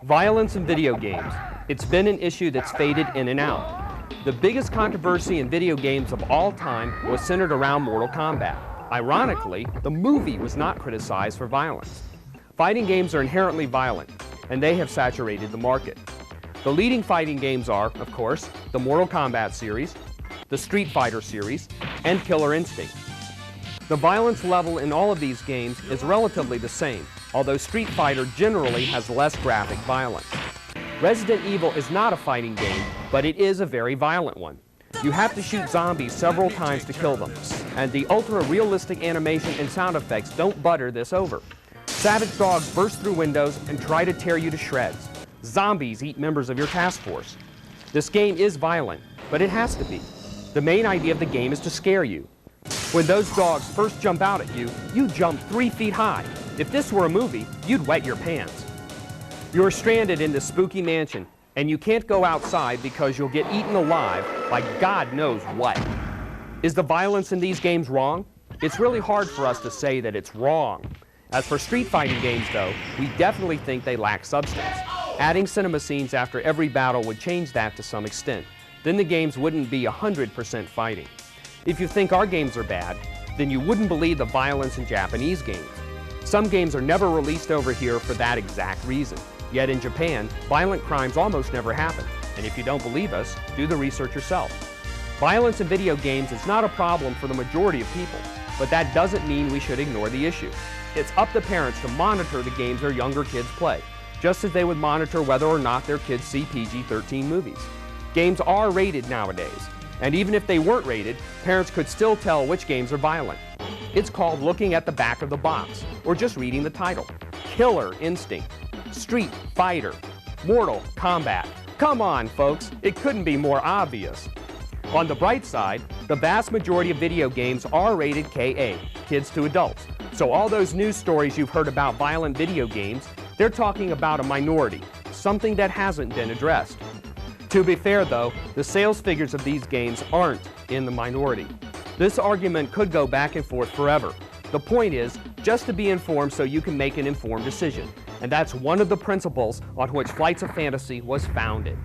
Violence in video games. It's been an issue that's faded in and out. The biggest controversy in video games of all time was centered around Mortal Kombat. Ironically, the movie was not criticized for violence. Fighting games are inherently violent, and they have saturated the market. The leading fighting games are, of course, the Mortal Kombat series, the Street Fighter series, and Killer Instinct. The violence level in all of these games is relatively the same, although Street Fighter generally has less graphic violence. Resident Evil is not a fighting game, but it is a very violent one. You have to shoot zombies several times to kill them, and the ultra-realistic animation and sound effects don't butter this over. Savage dogs burst through windows and try to tear you to shreds. Zombies eat members of your task force. This game is violent, but it has to be. The main idea of the game is to scare you. When those dogs first jump out at you, you jump 3 feet high. If this were a movie, you'd wet your pants. You're stranded in this spooky mansion, and you can't go outside because you'll get eaten alive by God knows what. Is the violence in these games wrong? It's really hard for us to say that it's wrong. As for street fighting games, though, we definitely think they lack substance. Adding cinema scenes after every battle would change that to some extent. Then the games wouldn't be 100% fighting. If you think our games are bad, then you wouldn't believe the violence in Japanese games. Some games are never released over here for that exact reason. Yet in Japan, violent crimes almost never happen. And if you don't believe us, do the research yourself. Violence in video games is not a problem for the majority of people, but that doesn't mean we should ignore the issue. It's up to parents to monitor the games their younger kids play, just as they would monitor whether or not their kids see PG-13 movies. Games are rated nowadays, and even if they weren't rated, parents could still tell which games are violent. It's called looking at the back of the box, or just reading the title. Killer Instinct, Street Fighter, Mortal Kombat. Come on, folks, it couldn't be more obvious. On the bright side, the vast majority of video games are rated KA, kids to adults. So all those news stories you've heard about violent video games, they're talking about a minority, something that hasn't been addressed. To be fair though, the sales figures of these games aren't in the minority. This argument could go back and forth forever. The point is, just to be informed so you can make an informed decision. And that's one of the principles on which Flights of Fantasy was founded.